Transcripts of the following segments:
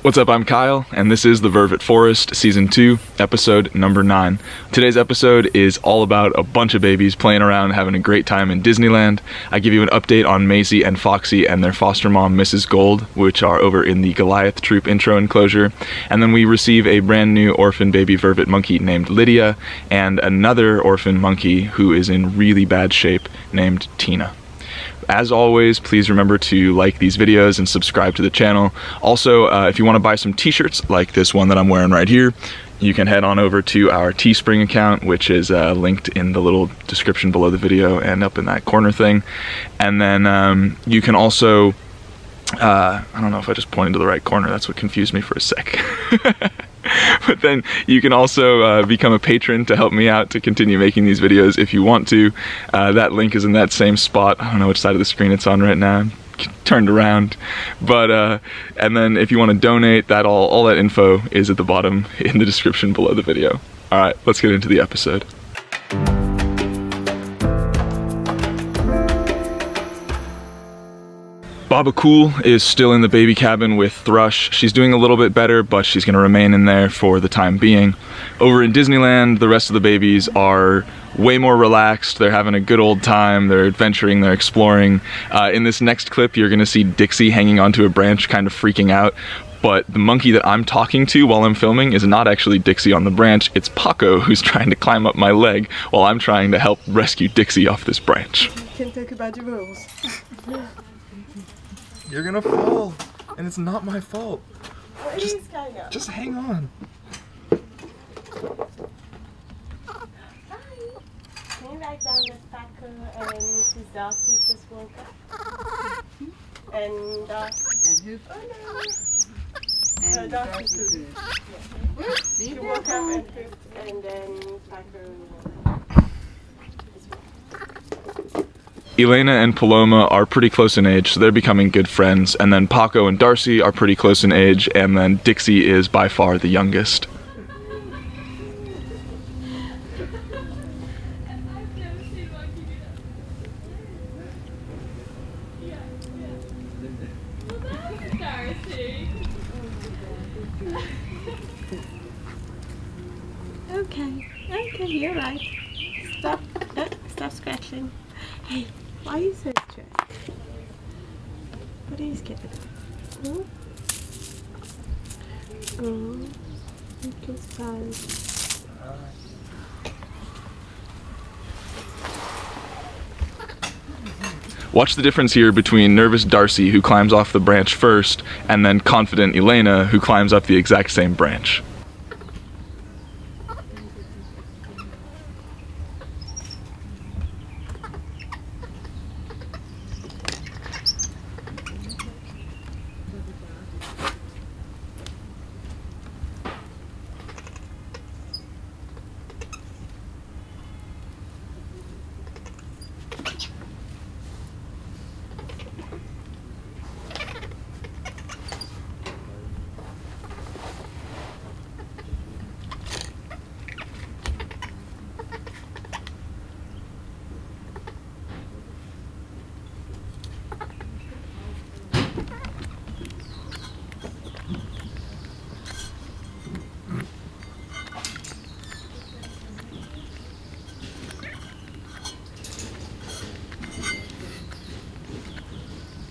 What's up, I'm Kyle, and this is the Vervet Forest, Season 2, Episode number 9. Today's episode is all about a bunch of babies playing around, having a great time in Disneyland. I give you an update on Maisie and Foxy and their foster mom, Mrs. Gold, which are over in the Goliath Troop intro enclosure. And then we receive a brand new orphan baby Vervet monkey named Lydia, and another orphan monkey who is in really bad shape named Tina. As always, please remember to like these videos and subscribe to the channel. Also, if you want to buy some t-shirts like this one that I'm wearing right here, you can head on over to our Teespring account, which is linked in the little description below the video and up in that corner thing. And then you can also, I don't know if I just pointed to the right corner, that's what confused me for a sec. But then you can also become a patron to help me out to continue making these videos if you want to. That link is in that same spot. I don't know which side of the screen it's on right now. Turned around. But and then if you want to donate, that all that info is at the bottom in the description below the video. Alright, let's get into the episode. Baba Cool is still in the baby cabin with Thrush. She's doing a little bit better, but she's going to remain in there for the time being. Over in Disneyland, the rest of the babies are way more relaxed. They're having a good old time. They're adventuring, they're exploring. In this next clip, you're going to see Dixie hanging onto a branch, kind of freaking out. But the monkey that I'm talking to while I'm filming is not actually Dixie on the branch. It's Pakko, who's trying to climb up my leg while I'm trying to help rescue Dixie off this branch. You can talk about your rules. You're gonna fall, and it's not my fault. Well, it is kind of. Just hang on. Hi. Can you write down that Pakko and Mrs. Darcy just woke up? And Darcy. And who? Oh no. And Darcy too. Yeah. She woke up and pooped, and then Pakko. Yllena and Paloma are pretty close in age, so they're becoming good friends, and then Pakko and Darcy are pretty close in age, and then Dixie is by far the youngest. Okay, you're right. Stop scratching. Hey, why are you so stressed? What are you scared of? Oh, you can start. Watch the difference here between nervous Darcy, who climbs off the branch first, and then confident Yllena, who climbs up the exact same branch.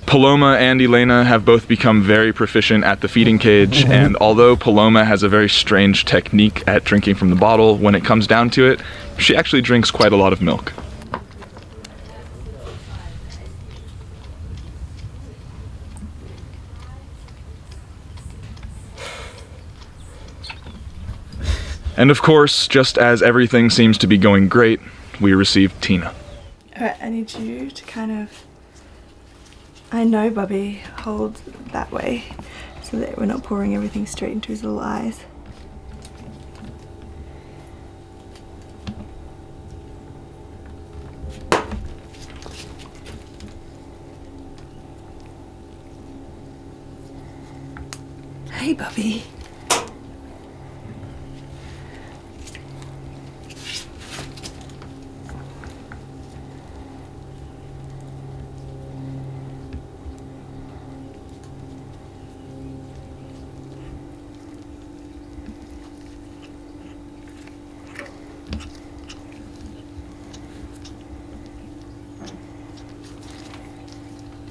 Paloma and Yllena have both become very proficient at the feeding cage, and although Paloma has a very strange technique at drinking from the bottle, when it comes down to it, she actually drinks quite a lot of milk. And of course, just as everything seems to be going great, we received Tina. Alright, I need you to kind of, I know Bubby, hold that way so that we're not pouring everything straight into his little eyes. Hey Bubby.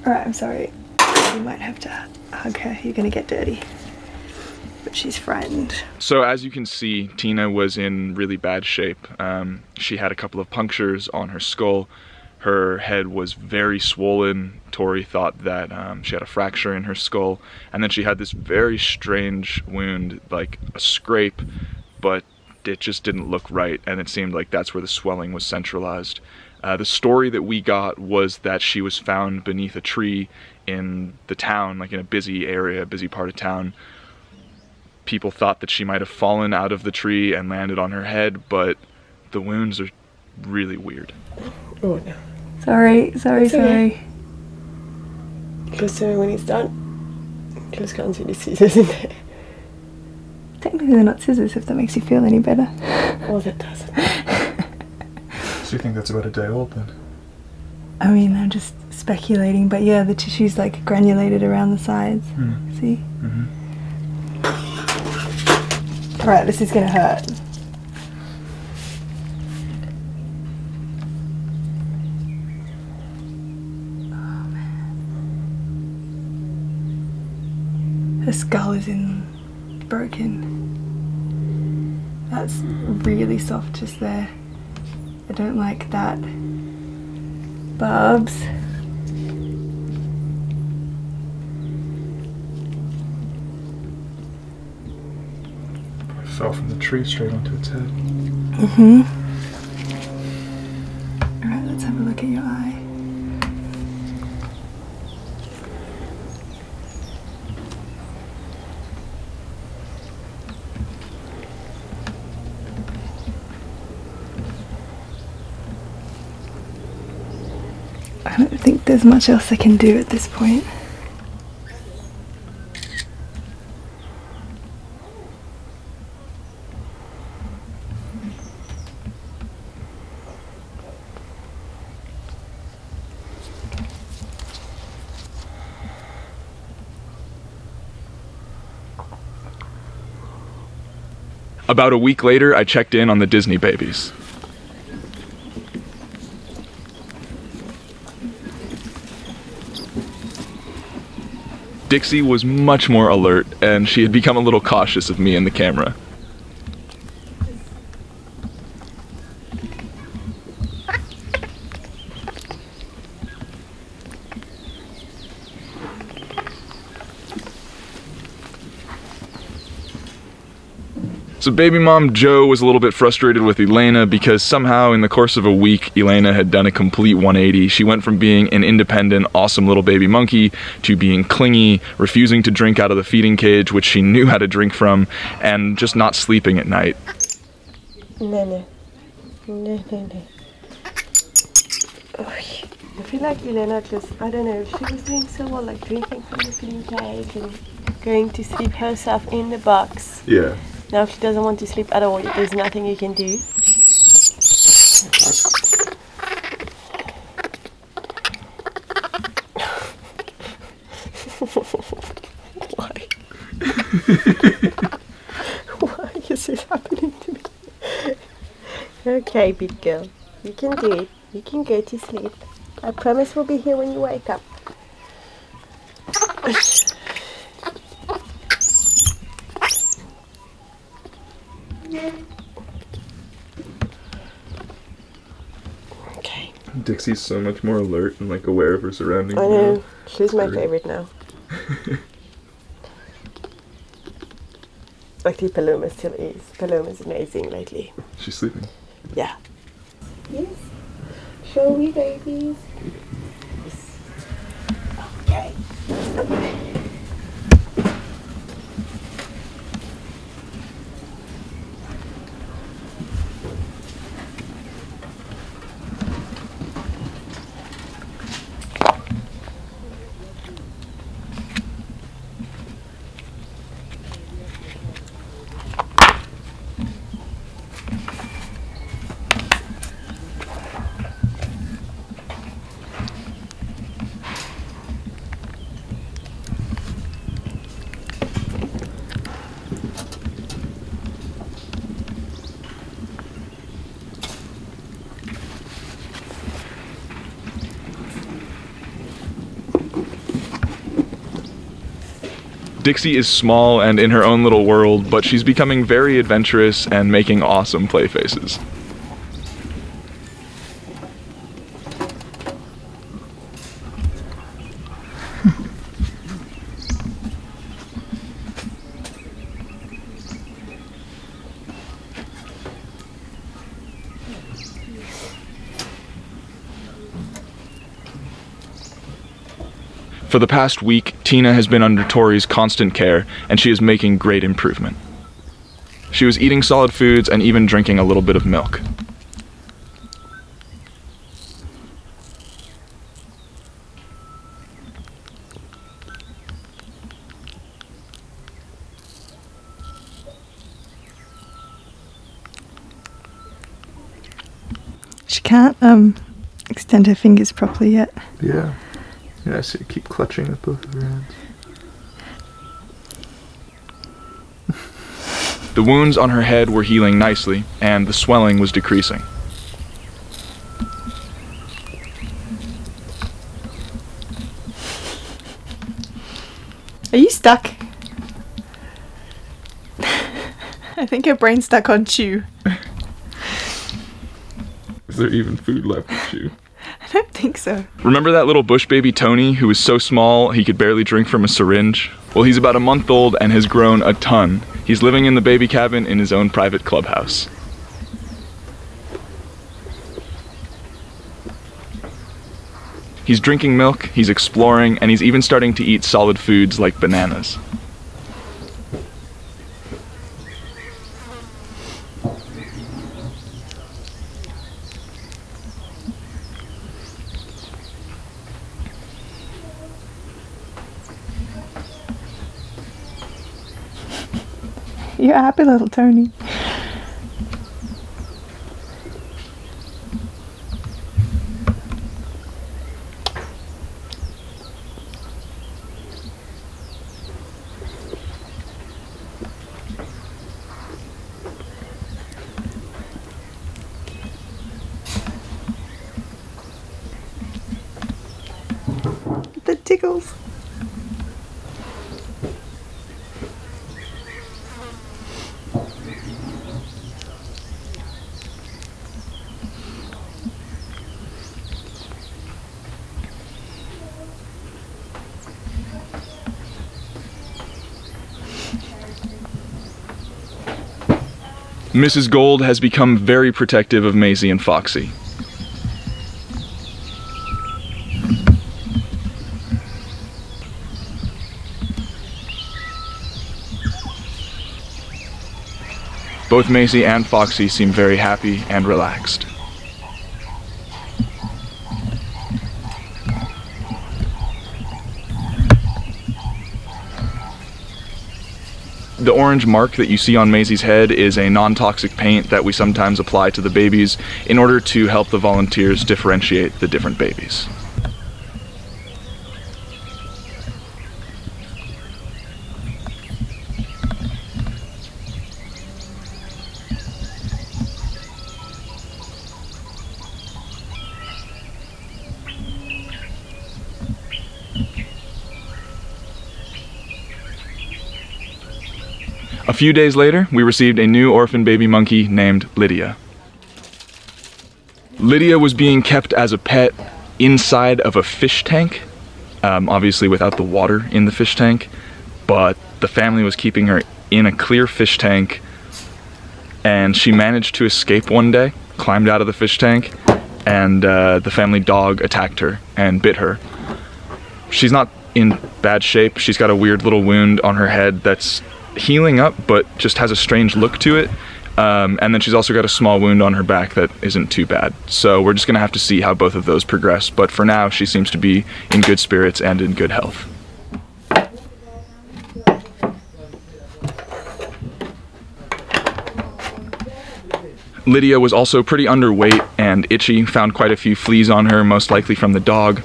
Alright, I'm sorry. You might have to hug her. You're gonna get dirty. But she's frightened. So as you can see, Tina was in really bad shape. She had a couple of punctures on her skull. Her head was very swollen. Tori thought that she had a fracture in her skull. And then she had this very strange wound, like a scrape, but it just didn't look right. And it seemed like that's where the swelling was centralized. The story that we got was that she was found beneath a tree in the town, like in a busy area, a busy part of town. People thought that she might have fallen out of the tree and landed on her head, but the wounds are really weird. Oh no. Sorry. Okay. Because when it's done, just can't see the scissors in there. Technically they're not scissors, if that makes you feel any better. Oh, that doesn't. So you think that's about a day old then? I mean, I'm just speculating, but yeah, the tissue's like granulated around the sides. See? Alright, this is gonna hurt. Her skull is broken. That's really soft just there. I don't like that. Bubs. Fell from the tree straight onto its head. Alright, let's have a look at your eye. I don't think there's much else I can do at this point. About a week later, I checked in on the Disney babies. Dixie was much more alert, and she had become a little cautious of me and the camera. So baby mom Joe was a little bit frustrated with Yllena because somehow in the course of a week, Yllena had done a complete 180. She went from being an independent, awesome little baby monkey to being clingy, refusing to drink out of the feeding cage, which she knew how to drink from, and just not sleeping at night. No. I feel like Yllena just, I don't know, she was doing so well, like drinking from the feeding cage and going to sleep herself in the box. Yeah. Now if she doesn't want to sleep at all, there's nothing you can do. Why? Why is this happening to me? Okay, big girl. You can do it. You can go to sleep. I promise we'll be here when you wake up. Okay. Dixie's so much more alert and like aware of her surroundings. I know. She's my favorite now. Actually, Paloma still is. Paloma's amazing lately. She's sleeping. Yeah. Yes. Show me, babies. Yes. Okay. Dixie is small and in her own little world, but she's becoming very adventurous and making awesome play faces. For the past week, Tina has been under Tori's constant care, and she is making great improvement. She was eating solid foods and even drinking a little bit of milk. She can't extend her fingers properly yet. Yeah. Yeah, I see. Keep clutching with both of her hands. The wounds on her head were healing nicely, and the swelling was decreasing. Are you stuck? I think her brain's stuck on chew. Is there even food left to chew? I don't think so. Remember that little bush baby Tony who was so small he could barely drink from a syringe? Well, he's about a month old and has grown a ton. He's living in the baby cabin in his own private clubhouse. He's drinking milk, he's exploring, and he's even starting to eat solid foods like bananas. You're a happy little Tony. The tickles. Mrs. Gold has become very protective of Maisie and Foxy. Both Maisie and Foxy seem very happy and relaxed. The orange mark that you see on Maisie's head is a non-toxic paint that we sometimes apply to the babies in order to help the volunteers differentiate the different babies. A few days later, we received a new orphan baby monkey named Lydia. Lydia was being kept as a pet inside of a fish tank, obviously without the water in the fish tank, but the family was keeping her in a clear fish tank, and she managed to escape one day, climbed out of the fish tank, and the family dog attacked her and bit her. She's not in bad shape. She's got a weird little wound on her head that's healing up, but just has a strange look to it. And then she's also got a small wound on her back that isn't too bad. So we're just gonna have to see how both of those progress. But for now, she seems to be in good spirits and in good health. Lydia was also pretty underweight and itchy, found quite a few fleas on her, most likely from the dog.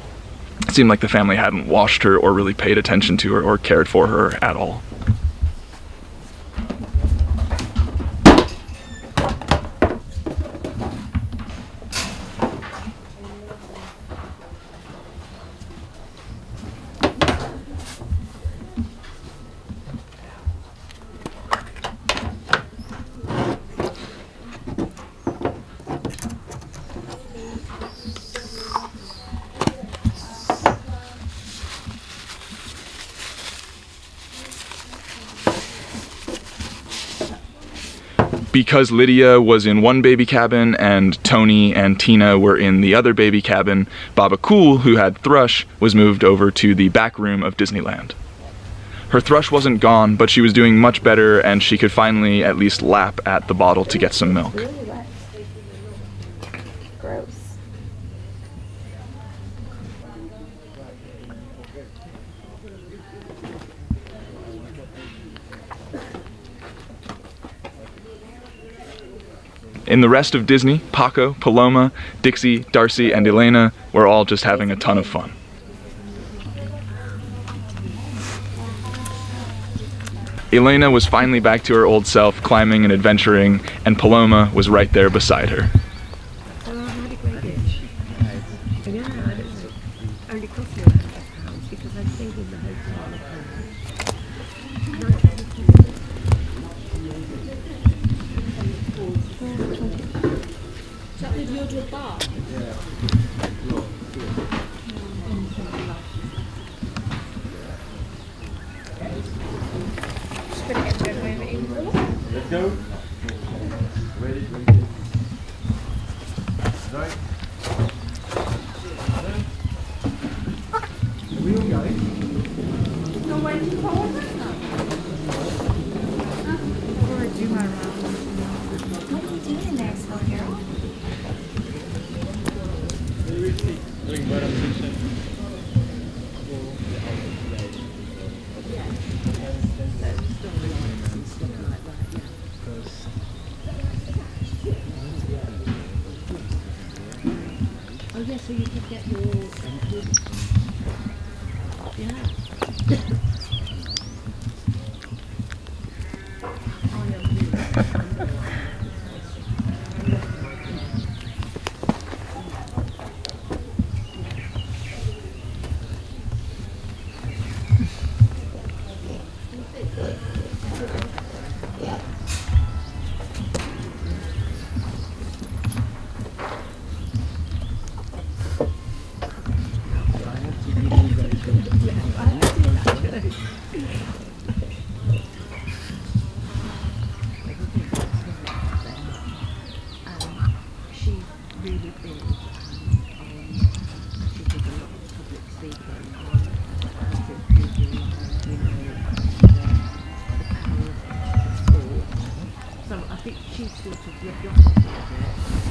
It seemed like the family hadn't washed her or really paid attention to her or cared for her at all. Because Lydia was in one baby cabin and Tony and Tina were in the other baby cabin, Baba Cool, who had Thrush, was moved over to the back room of Disneyland. Her thrush wasn't gone, but she was doing much better and she could finally at least lap at the bottle to get some milk. Really wet. Gross. In the rest of Disney, Pakko, Paloma, Dixie, Darcy, and Yllena were all just having a ton of fun. Yllena was finally back to her old self, climbing and adventuring, and Paloma was right there beside her. Oh, I had a great dish. Yeah, I don't know. Only cost me £100 because I stayed in the hotel. Is that with your to a bar? Let's go. Ready? Right. Are we all going? No, where did you call it? Before I do my round. What are you doing in there, small girl? Oh yeah, so you could get your yeah. So I think she's sort of the opposite of it.